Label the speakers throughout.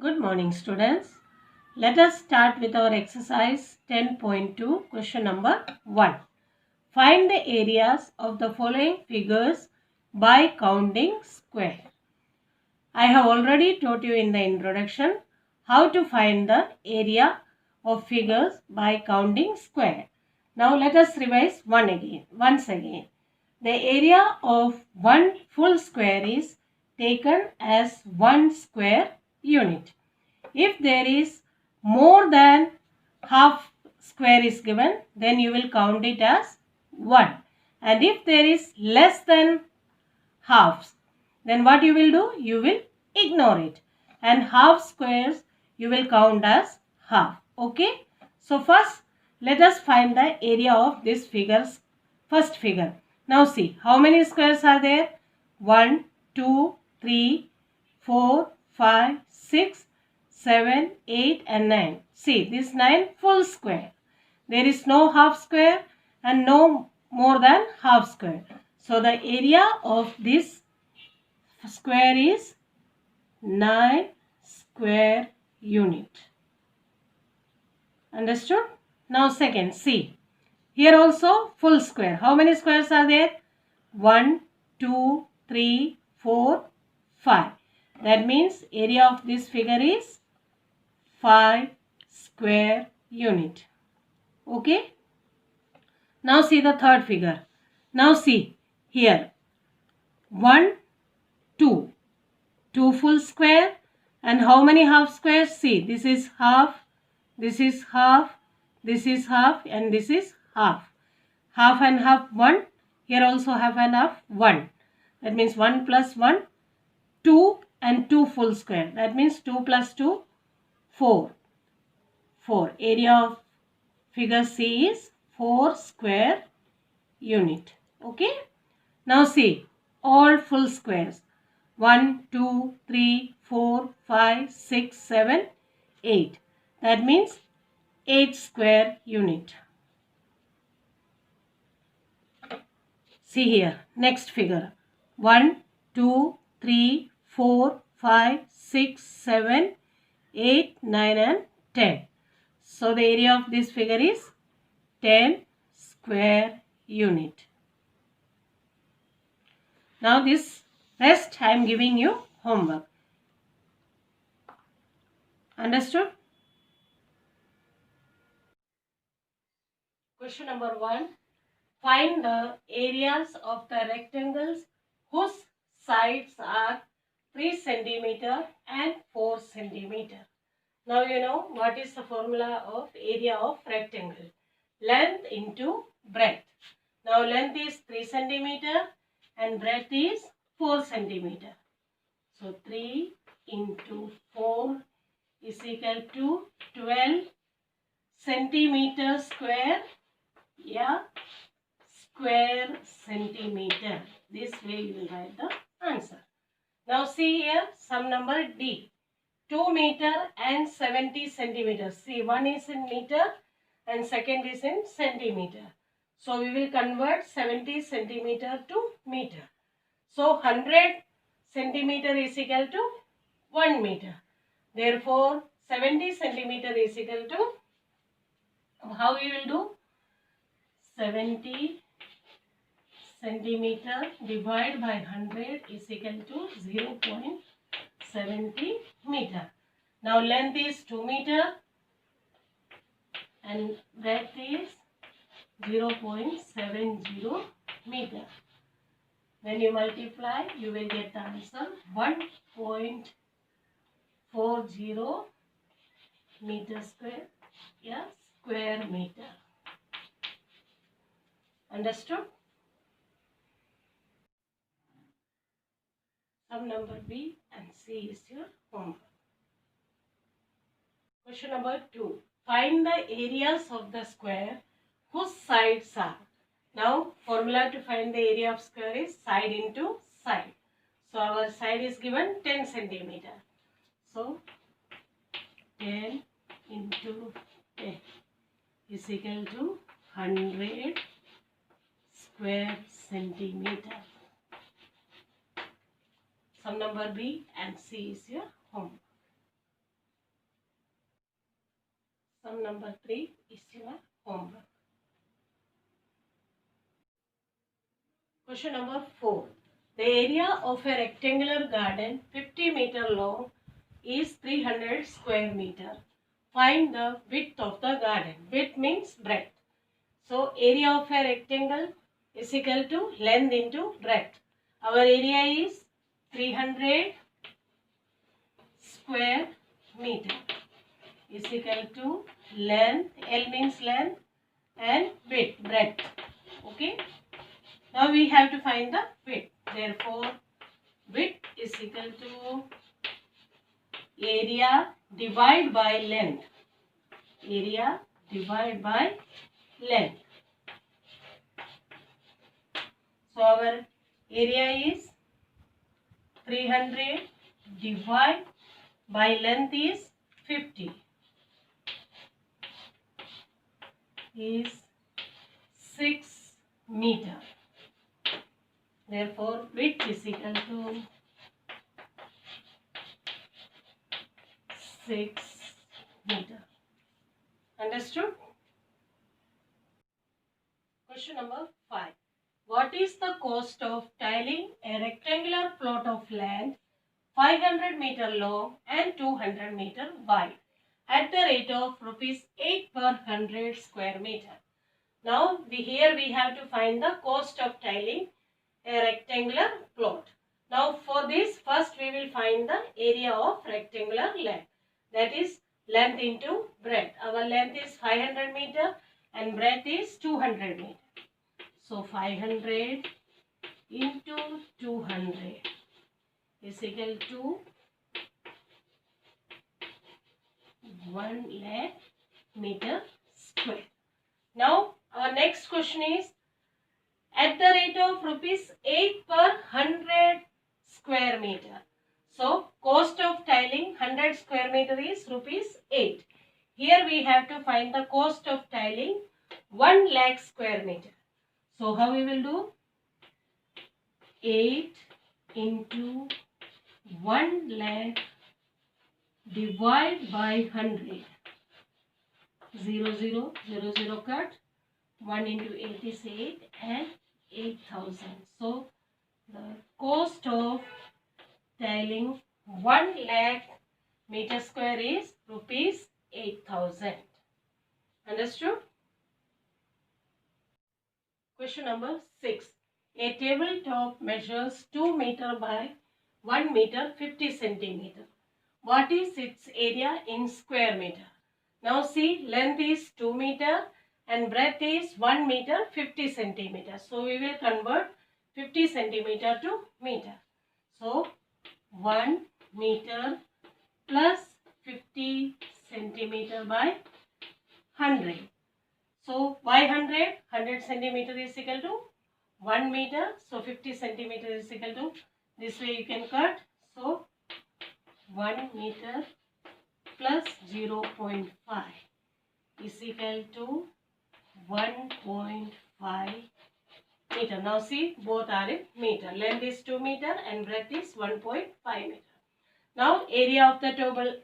Speaker 1: Good morning, students. Let us start with our exercise 10.2, question number 1. Find the areas of the following figures by counting square. I have already taught you in the introduction how to find the area of figures by counting square. Now let us revise once again. The area of one full square is taken as one square unit. If there is more than half square is given, then you will count it as 1. And if there is less than halves, then what you will do? You will ignore it. And half squares you will count as half. Okay. So first let us find the area of this figure's first figure. Now see how many squares are there? 1, 2, 3, 4, 5, 6, 7, 8 and 9. See this 9 full square. There is no half square and no more than half square. So the area of this square is 9 square unit. Understood? Now second, see. Here also full square. How many squares are there? 1, 2, 3, 4, 5. That means area of this figure is 5 square unit. Okay. Now see the third figure. Now see here. 1, 2. 2 full square. And how many half squares? See, this is half, this is half, this is half and this is half. Half and half 1. Here also half and half 1. That means 1 plus 1, 2 and 2 full square. That means 2 plus 2, 4. 4. Area of figure C is 4 square unit. Okay. Now see all full squares. 1, 2, 3, 4, 5, 6, 7, 8. That means 8 square unit. See here, next figure. 1, 2, 3, 4, 5, 6, 7, 8, 9 and 10. So the area of this figure is 10 square unit. Now this rest I am giving you homework. Understood? Question number 1. Find the areas of the rectangles whose sides are 3 centimeter and 4 centimeter. Now you know what is the formula of area of rectangle. Length into breadth. Now length is 3 centimeter and breadth is 4 centimeter. So 3 into 4 is equal to 12 centimeter square. Yeah, square centimeter. This way you will write the answer. Now see here some number D. 2 meter and 70 centimeters. See, one is in meter and second is in centimeter. So we will convert 70 centimeter to meter. So 100 centimeter is equal to 1 meter. Therefore 70 centimeter is equal to, how we will do? 70 centimeter divided by 100 is equal to 0.70 meter. Now length is 2 meter and breadth is 0.70 meter. When you multiply, you will get the answer 1.40 meter square. Yeah, square meter. Understood? Sum number B and C is your homework. Question number 2. Find the areas of the square whose sides are. Now formula to find the area of square is side into side. So our side is given 10 centimeter. So 10 into 10 is equal to 100 square centimeter. Sum number B and C is your homework. Sum number 3 is your homework. Question number 4. The area of a rectangular garden 50 meter long is 300 square meter. Find the width of the garden. Width means breadth. So area of a rectangle is equal to length into breadth. Our area is 300 square meter is equal to length, L means length, and width, breadth. Okay. Now we have to find the width. Therefore, width is equal to area divided by length. Area divided by length. So our area is 300 divided by length is 50 is 6 meter. Therefore, width is equal to 6 meter. Understood? Question number 5. What is the cost of tiling a rectangular plot of land 500 meter long and 200 meter wide at the rate of rupees 8 per 100 square meter? Now, here we have to find the cost of tiling a rectangular plot. Now, for this, first we will find the area of rectangular land. That is length into breadth. Our length is 500 meter and breadth is 200 meter. So, 500 into 200 is equal to 1 lakh meter square. Now, our next question is at the rate of rupees 8 per 100 square meter. So, cost of tiling 100 square meter is rupees 8. Here we have to find the cost of tiling 1 lakh square meter. So, how we will do? 8 into 1 lakh divide by 100. 0, 0, 0, 0 cut. 1 into 8 is 8 and 8,000. So, the cost of tiling 1 lakh meter square is rupees 8,000. Understood? Question number 6. A tabletop measures 2 meter by 1 meter 50 centimeter. What is its area in square meter? Now see, length is 2 meter and breadth is 1 meter 50 centimeter. So we will convert 50 centimeter to meter. So 1 meter plus 50 centimeter by 100. So by 100 centimeter is equal to 1 meter. So 50 centimeter is equal to, this way you can cut. So 1 meter plus 0.5 is equal to 1.5 meter. Now see, both are in meter. Length is 2 meter and breadth is 1.5 meter. Now area of the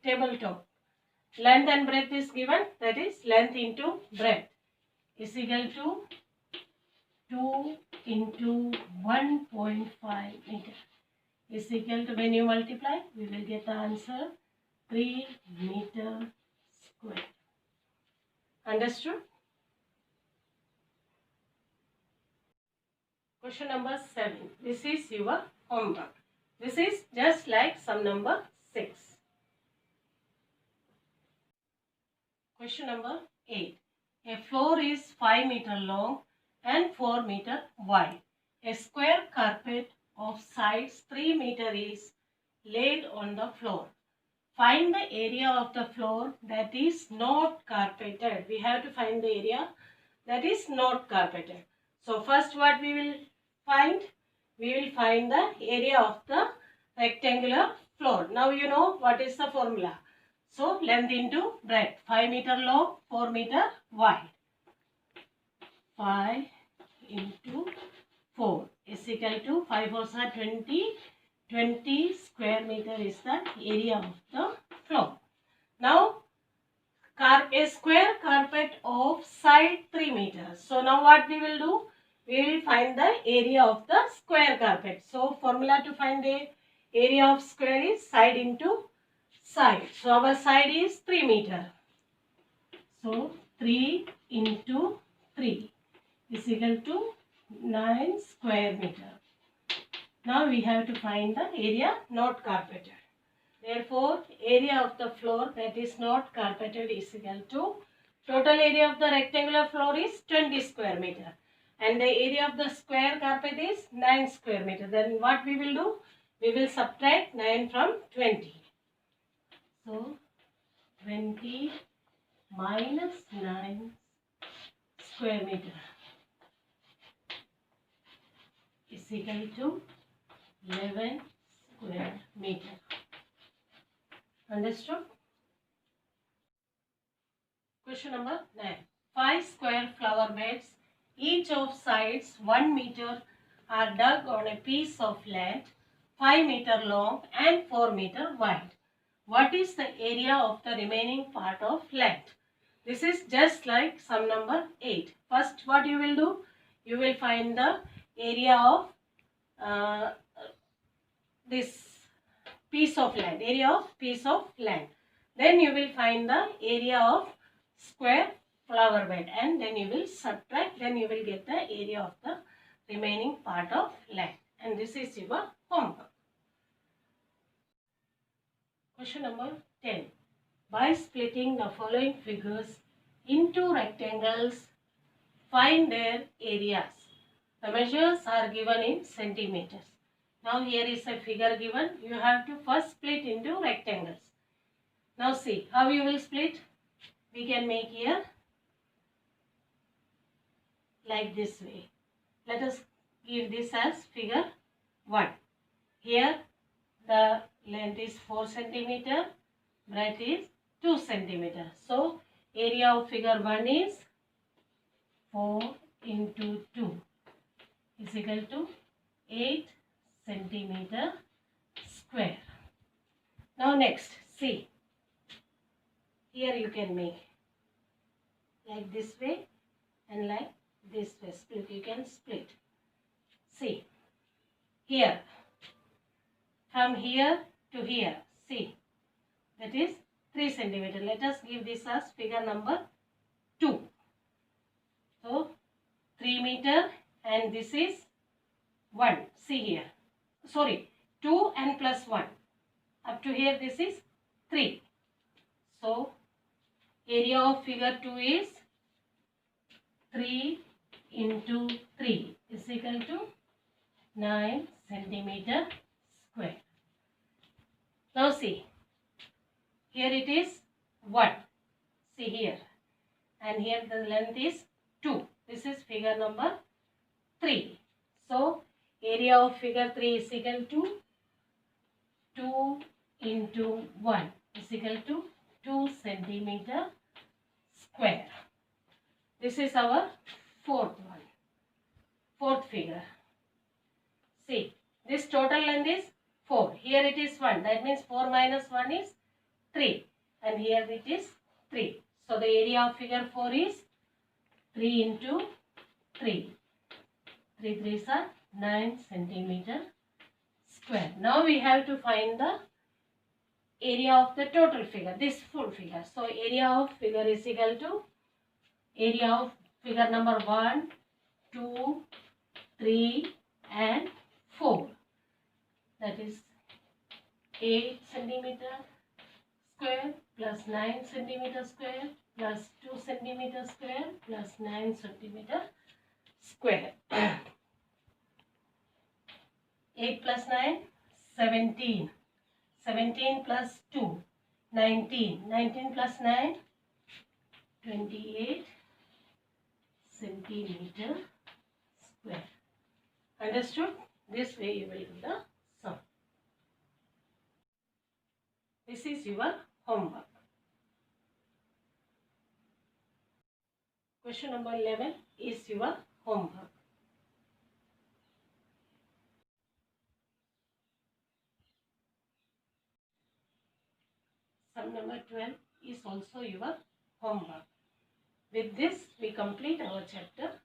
Speaker 1: tabletop. Length and breadth is given, that is length into breadth is equal to 2 into 1.5 meter is equal to, when you multiply, we will get the answer 3 meter square. Understood? Question number 7. This is your homework. This is just like sum number 6. Question number 8. A floor is 5 meter long and 4 meter wide. A square carpet of size 3 meter is laid on the floor. Find the area of the floor that is not carpeted. We have to find the area that is not carpeted. So first what we will find? We will find the area of the rectangular floor. Now you know what is the formula. So length into breadth. 5 meter long, 4 meter wide. 5 into 4 is equal to 5 4s are 20. 20 square meter is the area of the floor. Now a square carpet of side 3 meters. So now what we will do? We will find the area of the square carpet. So formula to find the area of square is side into side. So our side is 3 meter. So 3 into 3 is equal to 9 square meter. Now we have to find the area not carpeted. Therefore, area of the floor that is not carpeted is equal to total area of the rectangular floor is 20 square meter and the area of the square carpet is 9 square meter. Then what we will do? We will subtract 9 from 20. So, 20 minus 9 square meter is equal to 11 square meter. Understood? Question number 9. 5 square flower beds, each of sides 1 meter, are dug on a piece of land 5 meter long and 4 meter wide. What is the area of the remaining part of land? This is just like sum number 8. First, what you will do? You will find the area of this piece of land, area of piece of land. Then you will find the area of square flower bed and then you will subtract, then you will get the area of the remaining part of land. And this is your homework. Question number 10. By splitting the following figures into rectangles, find their areas. The measures are given in centimeters. Now here is a figure given. You have to first split into rectangles. Now see how you will split. We can make here like this way. Let us give this as figure 1. Here the length is 4 centimeter, breadth is 2 centimeter. So area of figure 1 is 4 into 2 is equal to 8 centimeter square. Now next, see, here you can make like this way and like this way, split, you can split. See, here, from here to here, see, that is 3 centimeter. Let us give this as figure number 2. So, 3 meter and this is 1, see here. Sorry, 2 and plus 1. Up to here this is 3. So, area of figure 2 is 3 into 3 is equal to 9 centimeter square. Now see, here it is 1. See here. And here the length is 2. This is figure number 3. So, area of figure 3 is equal to 2 into 1 is equal to 2 centimeter square. This is our fourth one. Fourth figure. See, this total length is 4. Here it is 1. That means 4 minus 1 is 3. And here it is 3. So, the area of figure 4 is 3 into 3. 3 3s are 9 centimeter square. Now we have to find the area of the total figure, this full figure. So area of figure is equal to area of figure number 1, 2, 3 and 4. That is 8 centimeter square plus 9 centimeter square plus 2 centimeter square plus 9 centimeter square. 8 plus 9, 17. 17 plus 2, 19. 19 plus 9, 28 centimeter square. Understood? This way you will do the sum. This is your homework. Question number 11 is your homework. Sum number 12 is also your homework. With this, we complete our chapter.